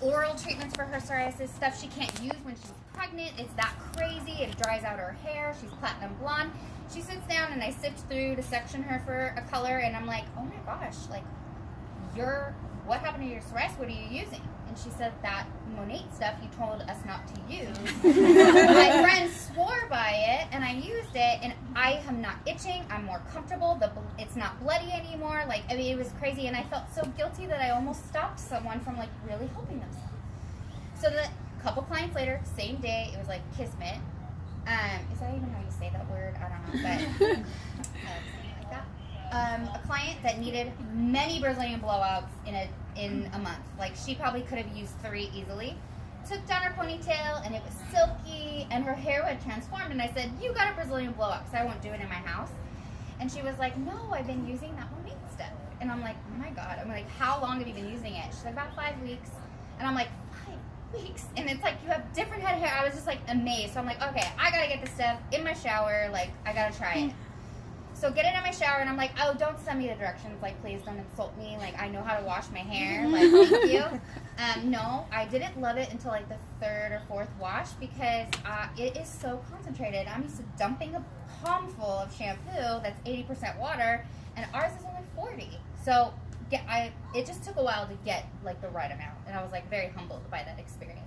oral treatments for her psoriasis, stuff she can't use when she's pregnant. It's that crazy. It dries out her hair. She's platinum blonde. She sits down and I sift through to section her for a color, and I'm like, oh my gosh, like, what happened to your psoriasis? What are you using? And she said, that Monat stuff you told us not to use. My friend swore by it, and I used it, and I am not itching. I'm more comfortable. It's not bloody anymore. Like, I mean, it was crazy, and I felt so guilty that I almost stopped someone from, like, really helping themselves. So a couple clients later, same day, it was like kismet. Is that even how you say that word? I don't know, but something like that. A client that needed many Brazilian blowouts in a month. Like, she probably could have used 3 easily. Took down her ponytail, and it was silky, and her hair had transformed. And I said, you got a Brazilian blowout, because I won't do it in my house. And she was like, no, I've been using that Monat stuff. And I'm like, oh my God. I'm like, how long have you been using it? She's like, about 5 weeks. And I'm like, 5 weeks? And it's like, you have different head hair. I was just like amazed. So I'm like, okay, I gotta get this stuff in my shower. Like, I gotta try it. So get it in my shower, and I'm like, oh, don't send me the directions. Like, please don't insult me. Like, I know how to wash my hair. Like, thank you. No, I didn't love it until like the 3rd or 4th wash, because it is so concentrated. I'm used to dumping a palm full of shampoo that's 80% water, and ours is only 40. So it just took a while to get like the right amount, and I was like very humbled by that experience.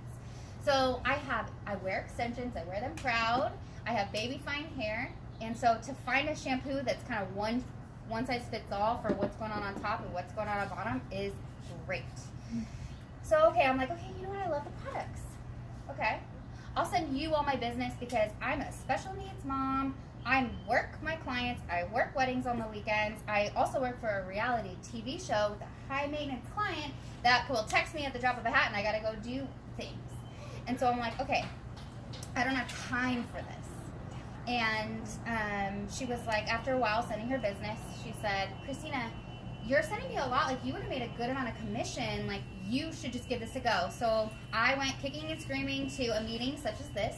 So I wear extensions. I wear them proud. I have baby fine hair. And so to find a shampoo that's kind of one size fits all for what's going on top and what's going on bottom is great. So, okay, I'm like, okay, you know what? I love the products. Okay. I'll send you all my business, because I'm a special needs mom. I work my clients. I work weddings on the weekends. I also work for a reality TV show with a high maintenance client that will text me at the drop of a hat, and I got to go do things. And so I'm like, okay, I don't have time for this. And she was like, after a while sending her business, she said, Christina, you're sending me a lot. Like, you would have made a good amount of commission. Like, you should just give this a go. So I went kicking and screaming to a meeting such as this.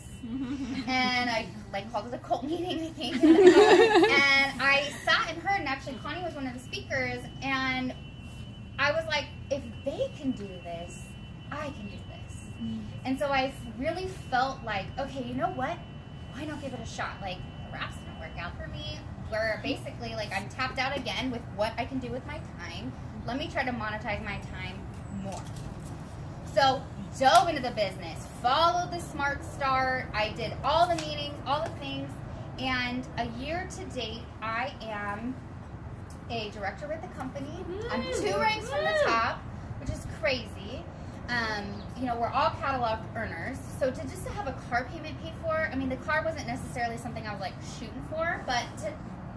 And I called it a cult meeting, I think. And I sat and heard, and actually Connie was one of the speakers. And I was like, if they can do this, I can do this. And so I really felt like, okay, you know what? Why not give it a shot? Like, the wraps didn't work out for me. Where basically, like, I'm tapped out again with what I can do with my time. Let me try to monetize my time more. So, dove into the business, followed the Smart Start. I did all the meetings, all the things. And a year to date, I am a director with the company. I'm 2 ranks from the top, which is crazy. You know, we're all catalog earners. So to have a car payment paid for, I mean, the car wasn't necessarily something I was like shooting for, but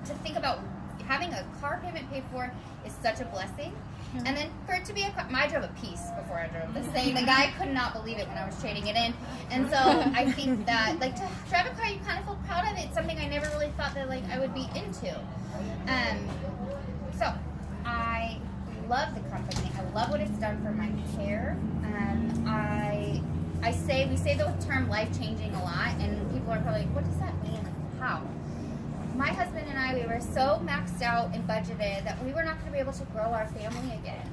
to think about having a car payment paid for is such a blessing. Yeah. And then for it to be I drove a piece before I drove this thing. The guy could not believe it when I was trading it in. And so I think that, like, to drive a car, you kind of feel proud of it. It's something I never really thought that, like, I would be into. So I love the company. I love what it's done for my hair. We say the term life-changing a lot, and people are probably like, what does that mean? Like, how? My husband and I, we were so maxed out and budgeted that we were not going to be able to grow our family again.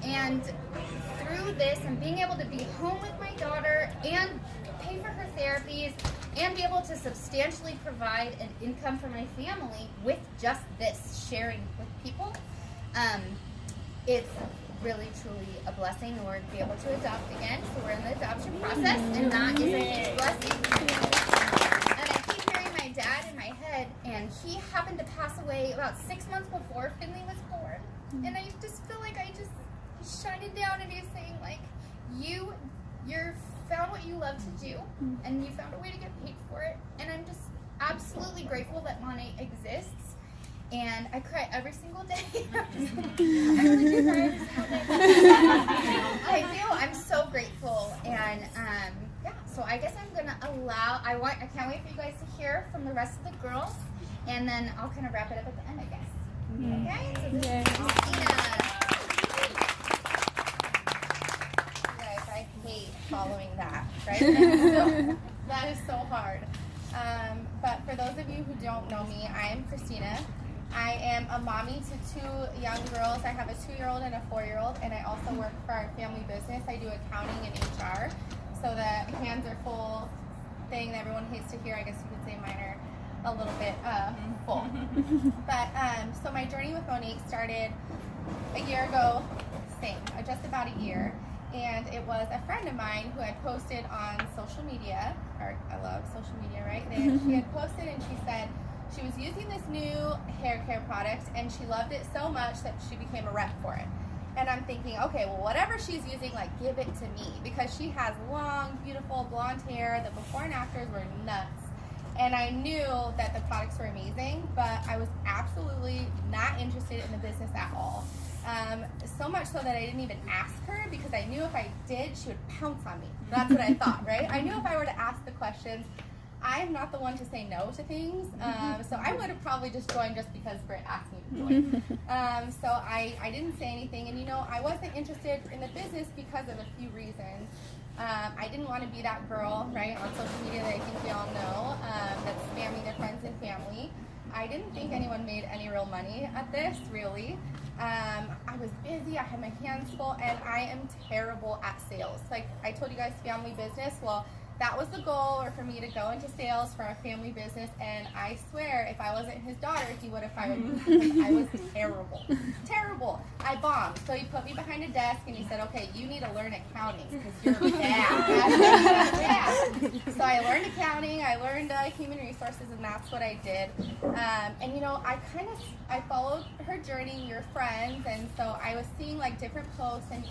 And through this and being able to be home with my daughter and pay for her therapies and be able to substantially provide an income for my family with just this, sharing with people, it's really, truly a blessing. Or to be able to adopt again. So we're in the adoption process, and that is a huge blessing. And I keep hearing my dad in my head, and he happened to pass away about 6 months before Finley was born. And I just feel like he's shining down, and he's saying, like, you're found what you love to do, and you found a way to get paid for it. And I'm just absolutely grateful that Monat exists. And I cry every single day. I really do cry every single day. I do. I'm so grateful. And yeah, so I guess I'm gonna I can't wait for you guys to hear from the rest of the girls, and then I'll kind of wrap it up at the end, I guess. Okay. So this is Christina. You guys, I hate following that. Right? That is so hard. But for those of you who don't know me, I am Christina. I am a mommy to 2 young girls. I have a 2-year-old and a 4-year-old, and I also work for our family business. I do accounting and HR, so the hands are full thing that everyone hates to hear. I guess you could say mine are a little bit full. But so my journey with Monique started a year ago, just about a year. And it was a friend of mine who had posted on social media, or I love social media, right? And she had posted and she said she was using this new hair care product and she loved it so much that she became a rep for it. And I'm thinking, okay, well, whatever she's using, like, give it to me, because she has long, beautiful blonde hair. The before and afters were nuts. And I knew that the products were amazing, but I was absolutely not interested in the business at all. So much so that I didn't even ask her, because I knew if I did, she would pounce on me. That's what I thought, right? I knew if I were to ask the questions, I'm not the one to say no to things. So I would have probably just joined just because Britt asked me to join. So I didn't say anything. And, you know, I wasn't interested in the business because of a few reasons. I didn't want to be that girl, right, on social media that I think we all know, that's spamming their friends and family. I didn't think anyone made any real money at this, really. I was busy, I had my hands full, and I am terrible at sales. Like I told you guys, family business, well, that was the goal, or for me to go into sales for a family business, and I swear if I wasn't his daughter, he would have fired me, because I was terrible. I bombed. So he put me behind a desk and he said, okay, you need to learn accounting because you're bad. So I learned accounting, I learned human resources, and that's what I did. And you know, I followed her journey, we were friends, and so I was seeing like different posts, and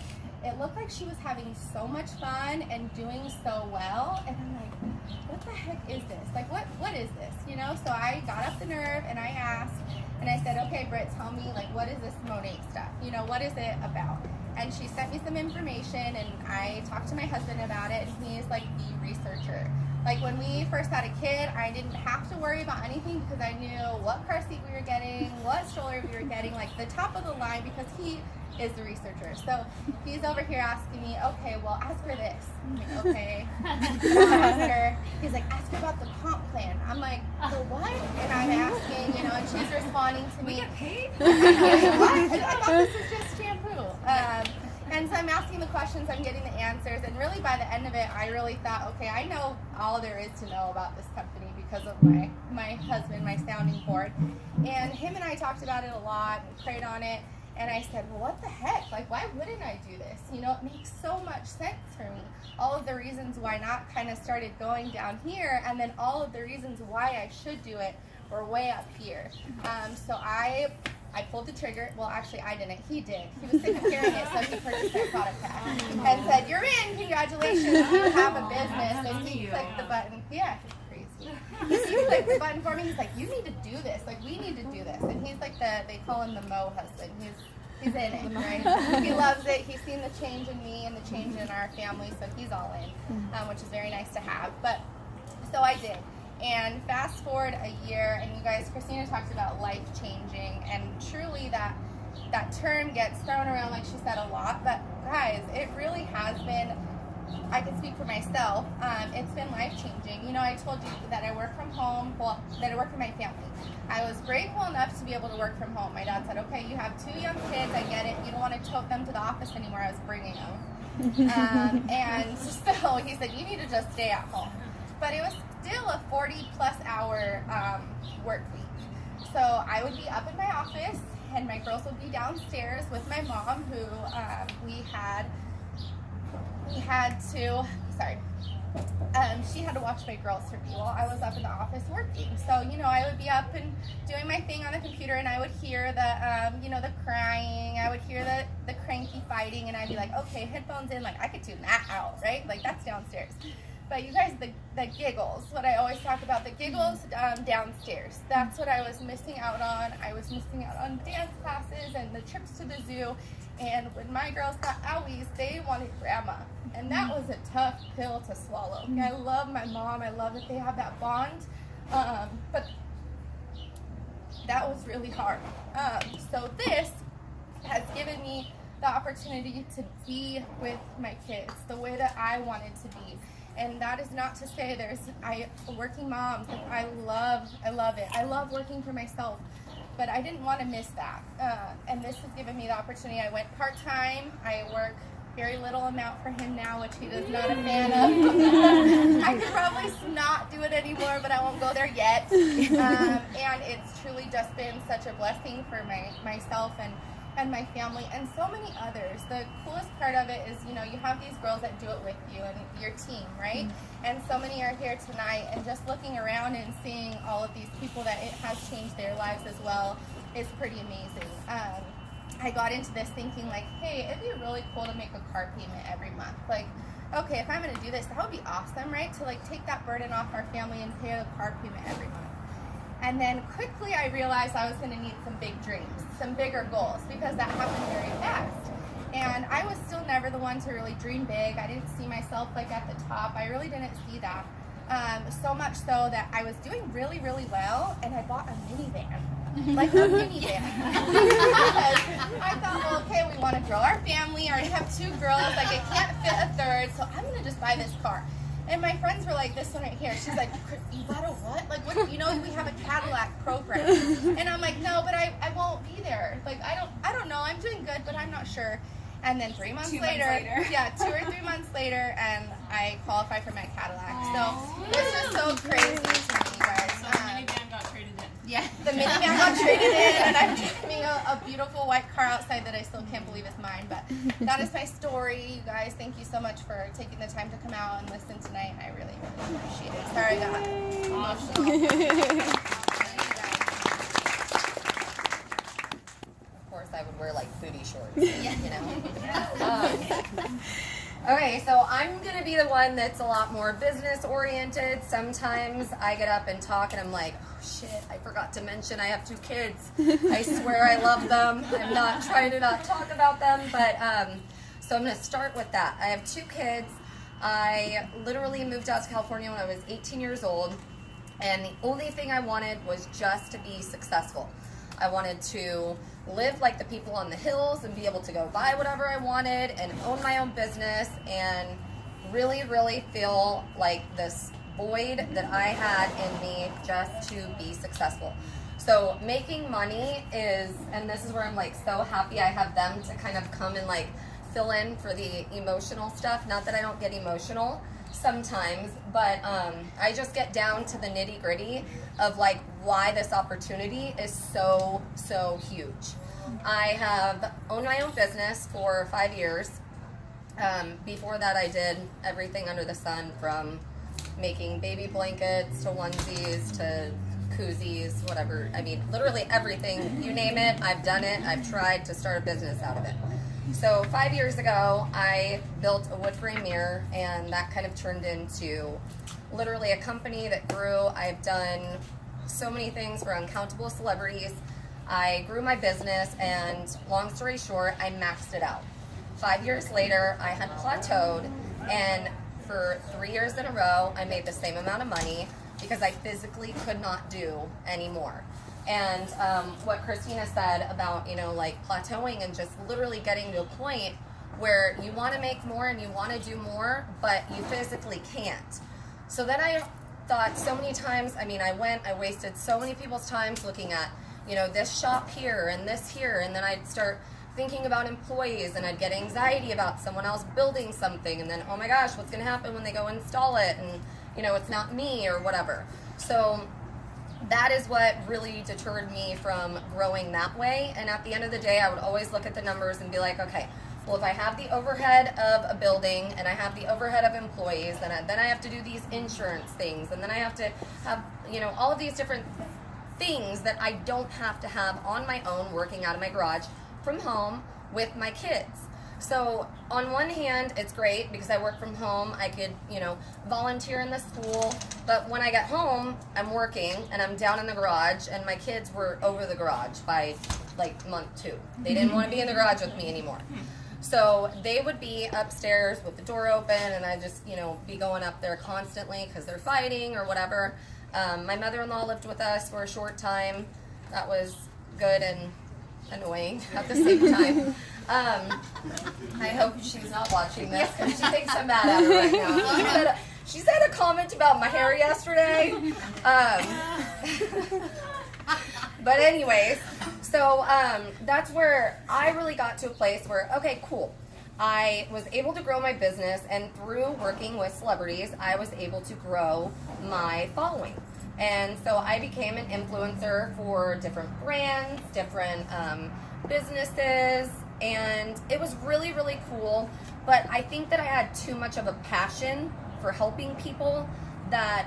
it looked like she was having so much fun and doing so well, and I'm like, what the heck is this? Like, what is this? You know, so I got up the nerve and I asked, and I said, okay, Britt, tell me, like, what is this Monat stuff? You know, what is it about? And she sent me some information, and I talked to my husband about it, and he's like the researcher. Like when we first had a kid, I didn't have to worry about anything because I knew what car seat we were getting, what stroller we were getting, like the top of the line, because he is the researcher. So he's over here asking me, okay, well, ask her this. I'm like, okay. Ask her. He's like, ask her about the comp plan. I'm like, the what? And I'm asking, you know, and she's responding to me. We get paid? What? I thought this was just shampoo. And so I'm asking the questions, I'm getting the answers, and really by the end of it, I really thought, okay, I know all there is to know about this company because of my husband, my sounding board. And him and I talked about it a lot and prayed on it. And I said, well, what the heck? Like, why wouldn't I do this? You know, it makes so much sense for me. All of the reasons why not kind of started going down here, and then all of the reasons why I should do it were way up here. So I pulled the trigger. Well, actually, I didn't. He did. He was sick of hearing it, so he purchased that product pack and said, you're in. Congratulations. You have a business. And he clicked the button. Yeah, he's crazy. He clicked the button for me. He's like, you need to do this. Like, we need to do this. And he's like they call him the Mo husband. He's in it, right? He loves it. He's seen the change in me and the change in our family, so he's all in, which is very nice to have. But so I did. And fast forward a year, and you guys, Christina talked about life changing, and truly that term gets thrown around, like she said, a lot. But guys, it really has been. I can speak for myself. It's been life changing. You know, I told you that I work from home. Well, that I work for my family. I was grateful enough to be able to work from home. My dad said, "Okay, you have 2 young kids. I get it. You don't want to tote them to the office anymore." I was bringing them, and so he said, "You need to just stay at home." But it was still a 40-plus hour work week. So I would be up in my office, and my girls would be downstairs with my mom, who she had to watch my girls for me while I was up in the office working. So, you know, I would be up and doing my thing on the computer, and I would hear the crying, I would hear the cranky fighting, and I'd be like, okay, headphones in, like I could tune that out, right? Like that's downstairs. But you guys, the giggles, what I always talk about, the giggles downstairs, that's what I was missing out on. I was missing out on dance classes and the trips to the zoo. And when my girls got owies, they wanted grandma. And that was a tough pill to swallow. I love my mom. I love that they have that bond. But that was really hard. So this has given me the opportunity to be with my kids the way that I wanted to be. And that is not to say working moms, I love it. I love working for myself. but I didn't want to miss that. And this has given me the opportunity. I went part-time. I work very little amount for him now, which he is not a fan of. I could probably not do it anymore, but I won't go there yet. And it's truly just been such a blessing for myself and my family and so many others. The coolest part of it is, you know, you have these girls that do it with you and your team, right? And so many are here tonight, and just looking around and seeing all of these people that it has changed their lives as well is pretty amazing. I got into this thinking like, hey, it'd be really cool to make a car payment every month. Like, okay, if I'm gonna do this, that would be awesome, right? To like take that burden off our family and pay a car payment every month. And then quickly I realized I was gonna need some big dreams, some bigger goals, because that happened very fast. And I was still never the one to really dream big. I didn't see myself like at the top. I really didn't see that. So much so that I was doing really, really well, and I bought a minivan. Like a minivan. Because I thought, well, okay, we want to grow our family. I already have 2 girls. Like, I can't fit a third, so I'm going to just buy this car. And my friends were like, this one right here. She's like, you bought a what? Like, what? You know, we have a Cadillac program. And I'm like, no, but I won't be there. Like, I don't know. I'm doing good, but I'm not sure. And then 3 months later, yeah, 2 or 3 months later, and I qualified for my Cadillac. So it's just so crazy to me, you guys. So the minivan got traded in. Yeah, the minivan got traded in, and I'm driving a beautiful white car outside that I still can't believe is mine. But that is my story, you guys. Thank you so much for taking the time to come out and listen tonight. I really, really appreciate it. Sorry I got emotional. I would wear like booty shorts, you know. Okay, so I'm gonna be the one that's a lot more business oriented. Sometimes I get up and talk and I'm like, oh shit, I forgot to mention I have 2 kids. I swear I love them. I'm not trying to not talk about them, but so I'm gonna start with that. I have 2 kids. I literally moved out to California when I was 18 years old, and the only thing I wanted was just to be successful. I wanted to live like the people on the hills and be able to go buy whatever I wanted and own my own business and really, really feel like this void that I had in me just to be successful. So making money is, and this is where I'm like so happy I have them to kind of come and like fill in for the emotional stuff. Not that I don't get emotional sometimes, but I just get down to the nitty gritty of like why this opportunity is so huge. I have owned my own business for 5 years. Before that I did everything under the sun, from making baby blankets to onesies to koozies, whatever. I mean, literally everything, you name it, I've done it. I've tried to start a business out of it. So 5 years ago, I built a wood frame mirror, and that kind of turned into literally a company that grew. I've done so many things for uncountable celebrities. I grew my business, and long story short, I maxed it out. 5 years later, I had plateaued, and for 3 years in a row, I made the same amount of money because I physically could not do anymore. And what Christina said about, you know, like plateauing and just literally getting to a point where you want to make more and you want to do more, but you physically can't. So then I thought so many times, I mean, I wasted so many people's times looking at, you know, this shop here and this here, and then I'd start thinking about employees, and I'd get anxiety about someone else building something, and then, oh my gosh, what's going to happen when they go install it, and, you know, it's not me or whatever. So that is what really deterred me from growing that way. And at the end of the day, I would always look at the numbers and be like, okay, well, if I have the overhead of a building and I have the overhead of employees, then I have to do these insurance things, and then I have to have, you know, all of these different things that I don't have to have on my own, working out of my garage from home with my kids. So on one hand, it's great because I work from home. I could, you know, volunteer in the school. But when I get home, I'm working and I'm down in the garage, and my kids were over the garage by like month 2. They didn't want to be in the garage with me anymore. So they would be upstairs with the door open, and I'd just, you know, be going up there constantly because they're fighting or whatever. My mother-in-law lived with us for a short time. That was good and annoying at the same time. I hope she's not watching this because she thinks I'm mad at her right now. She said a comment about my hair yesterday. But anyways, so that's where I really got to a place where, okay, cool. I was able to grow my business, and through working with celebrities, I was able to grow my following. And so I became an influencer for different brands, different businesses, and it was really, really cool. But I think that I had too much of a passion for helping people that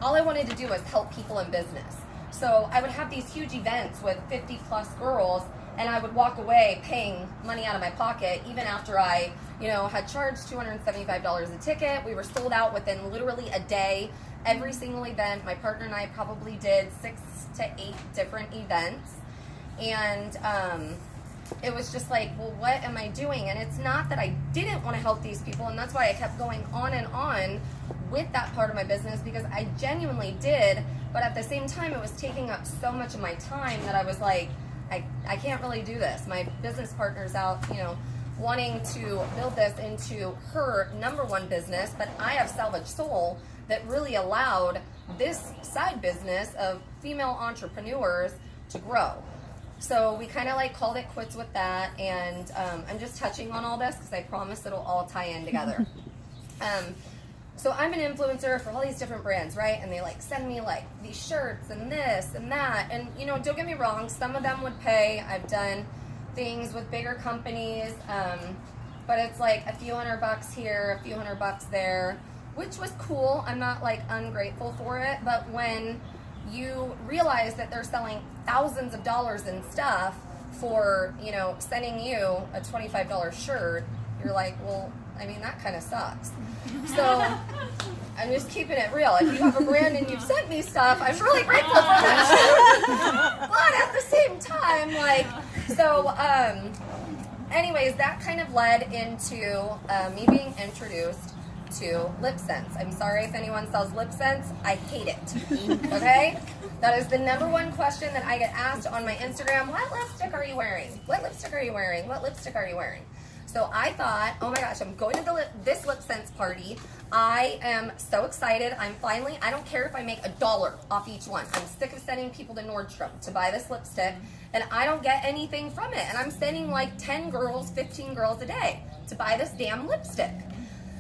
all I wanted to do was help people in business. So I would have these huge events with 50 plus girls, and I would walk away paying money out of my pocket even after I, had charged $275 a ticket. We were sold out within literally a day. Every single event, my partner and I probably did 6 to 8 different events. And it was just like, well, what am I doing? And it's not that I didn't want to help these people, and that's why I kept going on and on with that part of my business, because I genuinely did. But at the same time, it was taking up so much of my time that I was like, I can't really do this. My business partner's out, wanting to build this into her number one business, but I have Salvage Soul that really allowed this side business of female entrepreneurs to grow. So we kind of like called it quits with that, and I'm just touching on all this because I promise it'll all tie in together. So I'm an influencer for all these different brands, right? And they like send me like these shirts and this and that. And don't get me wrong, some of them would pay. I've done things with bigger companies, but it's like a few $100 here, a few $100 there, which was cool. I'm not like ungrateful for it, but when you realize that they're selling thousands of dollars in stuff for, sending you a $25 shirt, you're like, well, I mean, that kind of sucks. So I'm just keeping it real. If you have a brand and you've sent me stuff, I'm really grateful for that. But at the same time, anyways, that kind of led into me being introduced to lip sense. I'm sorry if anyone sells lip sense. I hate it. Okay? That is the number one question that I get asked on my Instagram. What lipstick are you wearing? What lipstick are you wearing? What lipstick are you wearing? So I thought, oh my gosh, I'm going to this lip sense party. I am so excited. I don't care if I make $1 off each one. I'm sick of sending people to Nordstrom to buy this lipstick, and I don't get anything from it. And I'm sending like 10 girls, 15 girls a day to buy this damn lipstick.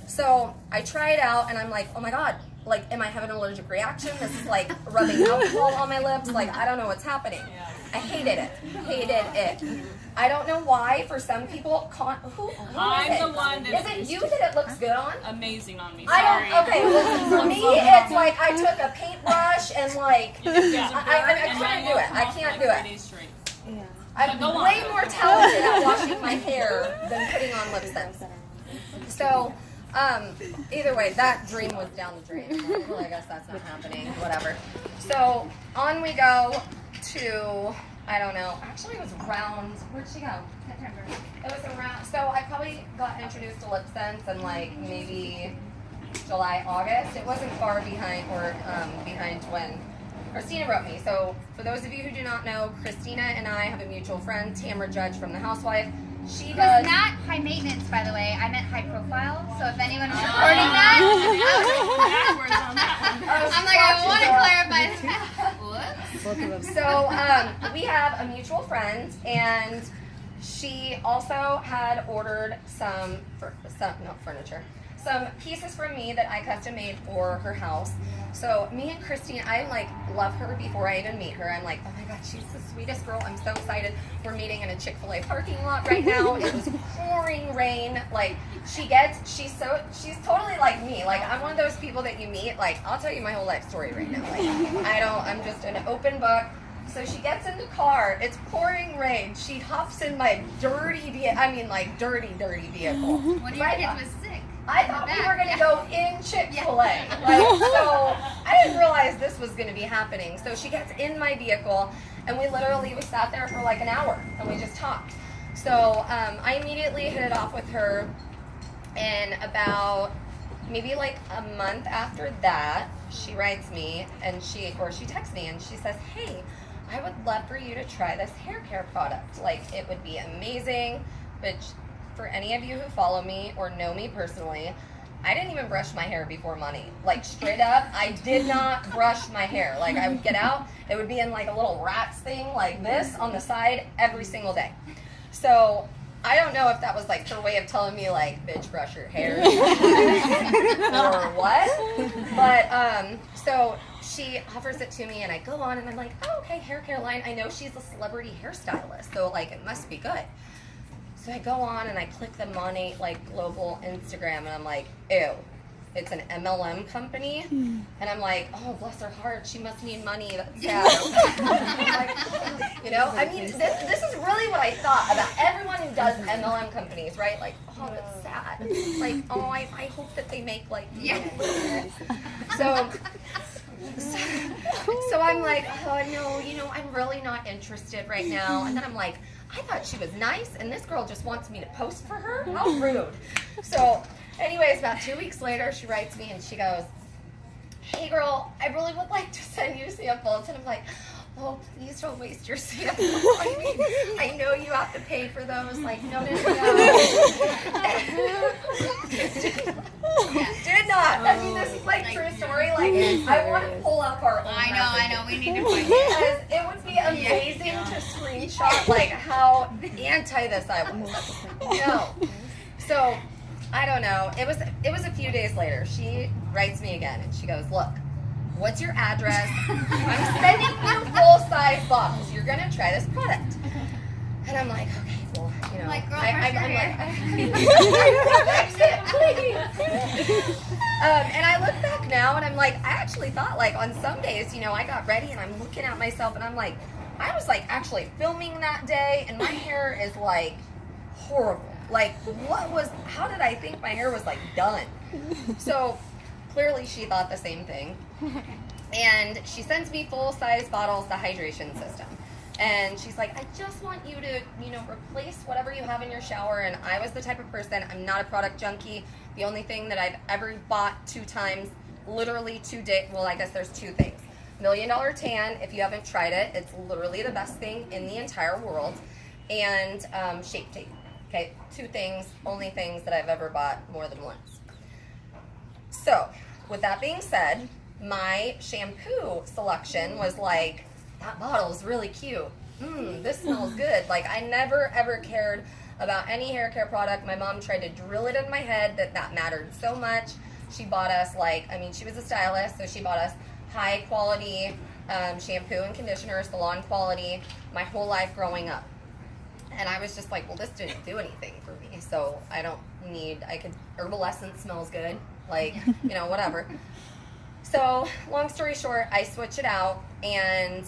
So I try it out, and I'm like, oh my God, like, am I having an allergic reaction? This is like rubbing alcohol on my lips. Like, I don't know what's happening. I hated it. I don't know why. For some people, who I'm is it? The one Is it you that it looks good on? Amazing on me. Okay, listen, for me, it's like I took a paintbrush and like, I can't do it. I can't do it. I'm way more talented at washing my hair than putting on lipstick. So, either way, that dream was down the drain. Well, I guess that's not happening. Whatever. So, on we go to, I don't know. Actually, it was around, where'd she go? September. It was around, so I probably got introduced to lip sense in like maybe July, August. It wasn't far behind when Christina wrote me. So, for those of you who do not know, Christina and I have a mutual friend, Tamara Judge from The Housewife. She does not high maintenance, by the way. I meant high profile. So if anyone's recording that, I'm like, I want to clarify that. So we have a mutual friend, and she also had ordered some pieces from me that I custom made for her house. So me and Christine, I like love her before I even meet her. I'm like, oh my God, she's the sweetest girl. I'm so excited. We're meeting in a Chick-fil-A parking lot right now. It was pouring rain. Like she's totally like me. Like I'm one of those people that you meet. Like I'll tell you my whole life story right now. Like I'm just an open book. So she gets in the car. It's pouring rain. She hops in my dirty vehicle. When your kid was sick. I thought we were going to go in Chick-fil-A. So I didn't realize this was going to be happening. So she gets in my vehicle, and we sat there for like an hour, and we just talked. So I immediately hit it off with her, and about maybe like a month after that, she writes me, and she texts me, and she says, hey, I would love for you to try this hair care product. Like, it would be amazing, but for any of you who follow me or know me personally, I didn't even brush my hair before money. Like, straight up, I did not brush my hair. Like, I would get out, it would be in like a little rat's thing like this on the side every single day. So I don't know if that was like her way of telling me like, bitch, brush your hair or what. But so she offers it to me and I go on and I'm like, oh, okay, hair care line. I know she's a celebrity hairstylist, so like it must be good. So I go on and I click the Monat like global Instagram and I'm like, ew, it's an MLM company. And I'm like, oh, bless her heart, she must need money. That's sad. Like, you know, I mean, this is really what I thought about everyone who does MLM companies, right? Like, oh, that's sad. Like, oh, I hope that they make like, So I'm like, oh no, you know, I'm really not interested right now. And then I'm like, I thought she was nice, and this girl just wants me to post for her? How rude. So anyways, about 2 weeks later, she writes me and she goes, hey girl, I really would like to send you samples. And I'm like, oh, please don't waste your samples on me. I know you have to pay for those. Like, no. Did not. I mean, this is like true story. Like, I want to pull up our own I know. We need to find it. because it would be amazing to screenshot like how anti this I was. No. So I don't know. It was a few days later. She writes me again and she goes, look, what's your address? I'm sending you full-size bottles. You're gonna try this product. And I'm like, okay, well, you know, Like, girl, and I look back now and I'm like, I actually thought like on some days, you know, I got ready and I'm looking at myself and I'm like, I was like actually filming that day and my hair is like horrible. Like, how did I think my hair was like done? So clearly she thought the same thing. And she sends me full-size bottles, the hydration system. And she's like, I just want you to, you know, replace whatever you have in your shower. And I was the type of person, I'm not a product junkie. The only thing that I've ever bought 2 times, literally 2 days, well, I guess there's 2 things. $1 Million Tan, if you haven't tried it, it's literally the best thing in the entire world. And Shape Tape. Okay, 2 things, only things that I've ever bought more than once. So, with that being said, my shampoo selection was like, that bottle's really cute. This smells good. Like, I never ever cared about any hair care product. My mom tried to drill it in my head that mattered so much. She bought us she was a stylist, so she bought us high quality shampoo and conditioner, salon quality, my whole life growing up. And I was just like, well, this didn't do anything for me, so Herbal Essence smells good, like, you know, whatever. So, long story short, I switch it out, and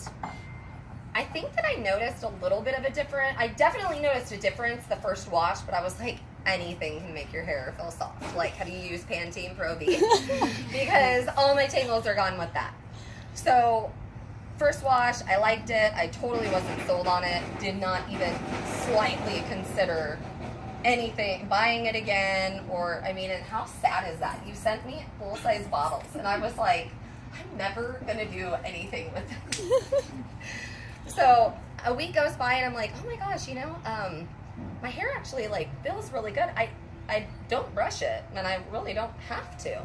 I think that I noticed a little bit of I definitely noticed a difference the first wash, but I was like, anything can make your hair feel soft. Like, have you used Pantene Pro V? Because all my tangles are gone with that. So, first wash, I liked it. I totally wasn't sold on it. Did not even slightly consider buying it again, and how sad is that? You sent me full-size bottles, and I was like, I'm never gonna do anything with them. So a week goes by, and I'm like, oh my gosh, you know, my hair actually like feels really good. I don't brush it, and I really don't have to.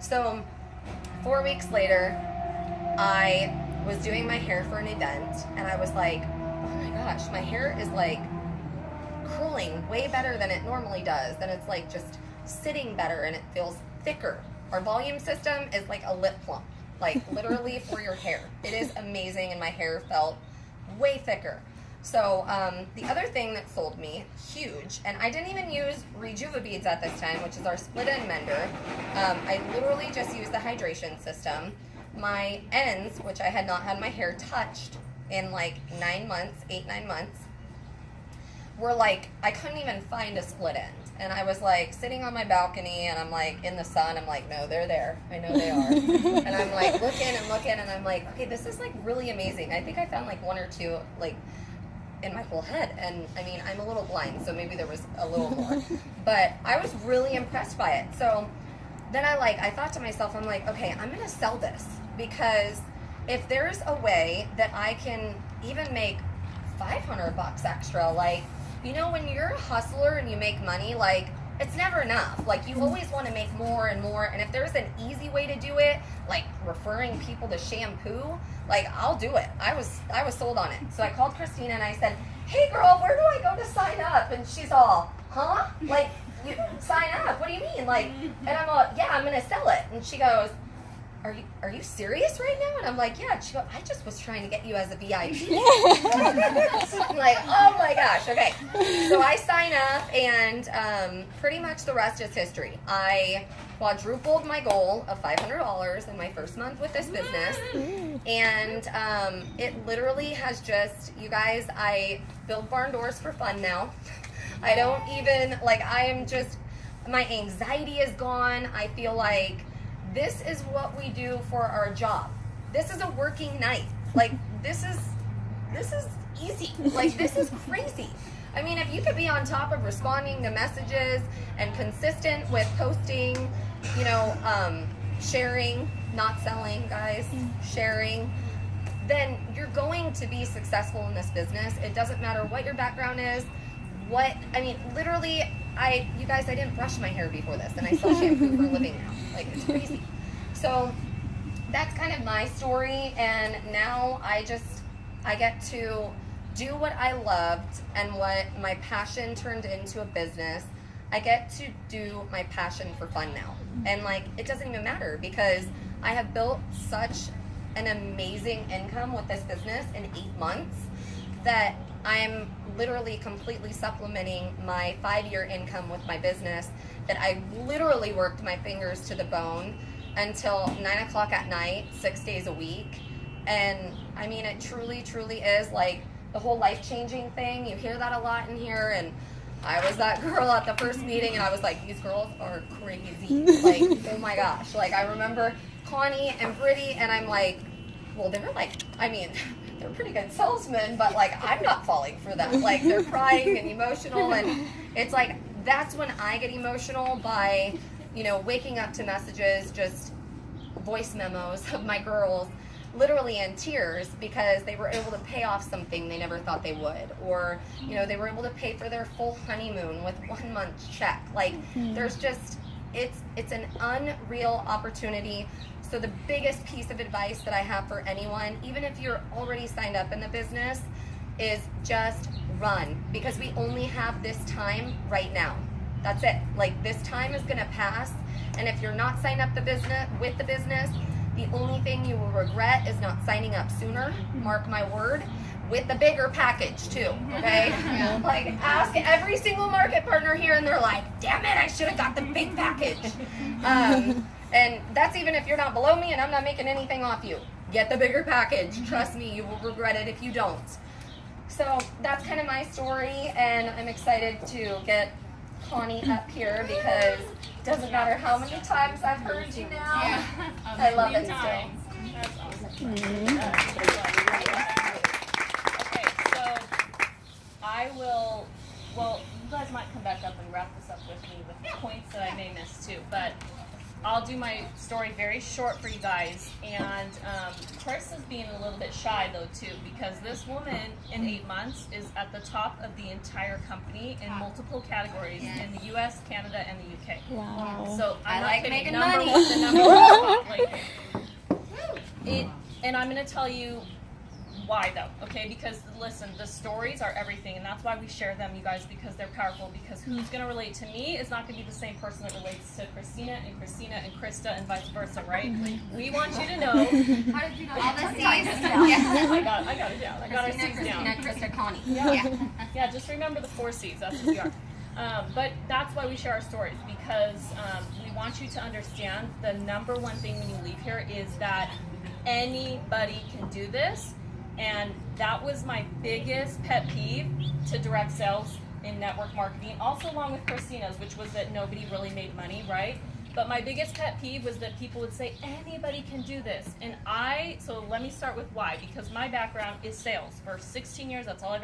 So 4 weeks later, I was doing my hair for an event, and I was like, oh my gosh, my hair is like curling way better than it normally does, and it's like just sitting better and it feels thicker. Our volume system is like a lip plump, like literally for your hair. It is amazing, and my hair felt way thicker. So the other thing that sold me huge, and I didn't even use Rejuva beads at this time, which is our split end mender. I literally just used the hydration system. My ends, which I had not had my hair touched in like 9 months, 8-9 months, were like, I couldn't even find a split end. And I was like sitting on my balcony, and I'm like in the sun, I'm like, no, they're there. I know they are. And I'm like looking, and I'm like, okay, this is like really amazing. I think I found like 1 or 2 like in my whole head. And I mean, I'm a little blind, so maybe there was a little more. But I was really impressed by it. So then I thought to myself, I'm like, okay, I'm gonna sell this, because if there's a way that I can even make $500 extra, like, you know, when you're a hustler and you make money, like, it's never enough. Like, you always want to make more and more. And if there's an easy way to do it, like referring people to shampoo, like, I'll do it. I was sold on it. So I called Christina and I said, hey girl, where do I go to sign up? And she's all, huh? Like, you sign up? What do you mean? Like, and I'm all, yeah, I'm going to sell it. And she goes, are you serious right now? And I'm like, yeah. And she goes, I just was trying to get you as a VIP. I'm like, oh my gosh. Okay. So I sign up, and pretty much the rest is history. I quadrupled my goal of $500 in my first month with this business. And it literally has just, you guys, I build barn doors for fun now. I don't even, like, I am just, my anxiety is gone. I feel like this is what we do for our job. This is a working night. Like, this is easy. Like, this is crazy. I mean, if you could be on top of responding to messages and consistent with posting, you know, sharing, not selling, guys, sharing, then you're going to be successful in this business. It doesn't matter what your background is. I mean, literally, you guys, I didn't brush my hair before this, and I sell shampoo for a living now. Like, it's crazy. So that's kind of my story, and now I get to do what I loved and what my passion turned into a business. I get to do my passion for fun now. And, like, it doesn't even matter, because I have built such an amazing income with this business in 8 months that I'm literally completely supplementing my 5-year income with my business, that I literally worked my fingers to the bone until 9 o'clock at night, 6 days a week. And I mean, it truly, truly is like the whole life-changing thing. You hear that a lot in here, and I was that girl at the first meeting, and I was like, these girls are crazy. Like, oh my gosh. Like, I remember Connie and Brittany, and I'm like, well, they're like, I mean, they're pretty good salesmen, but like, I'm not falling for that. Like, they're crying and emotional, and it's like, that's when I get emotional, by, you know, waking up to messages, just voice memos of my girls literally in tears because they were able to pay off something they never thought they would, or, you know, they were able to pay for their full honeymoon with 1 month's check. Like, there's just, it's an unreal opportunity. So the biggest piece of advice that I have for anyone, even if you're already signed up in the business, is just run, because we only have this time right now. That's it. Like, this time is gonna pass, and if you're not signed up with the business, the only thing you will regret is not signing up sooner. Mark my word. With the bigger package too, okay? Like, ask every single market partner here, and they're like, damn it, I should have got the big package. And that's even if you're not below me and I'm not making anything off you. Get the bigger package. Trust me, you will regret it if you don't. So that's kind of my story, and I'm excited to get Connie up here, because it doesn't matter how many times I've heard you now. I love it still. That's awesome. Okay, so I will, well, you guys might come back up and wrap this up with me with points that I may miss too, but I'll do my story very short for you guys. And Chris is being a little bit shy though too, because this woman in 8 months is at the top of the entire company in multiple categories in the U.S., Canada, and the UK. Wow. So I'm not like kidding. making Number money. one, the number one spotlight. And I'm going to tell you why though, okay? Because listen, the stories are everything, and that's why we share them, you guys, because they're powerful. Because who's going to relate to me is not going to be the same person that relates to Christina and Krista and vice versa, right? We want you to know. How did you know All the C's. Yeah, I got it down. I got our C's down. Krista, Connie. Yeah, just remember the 4 C's. That's who we are. But that's why we share our stories, because we want you to understand the number one thing when you leave here is that anybody can do this. And that was my biggest pet peeve to direct sales in network marketing, also along with Christina's, which was that nobody really made money, right? But my biggest pet peeve was that people would say, anybody can do this. And so let me start with why, because my background is sales. For 16 years, that's all I've ever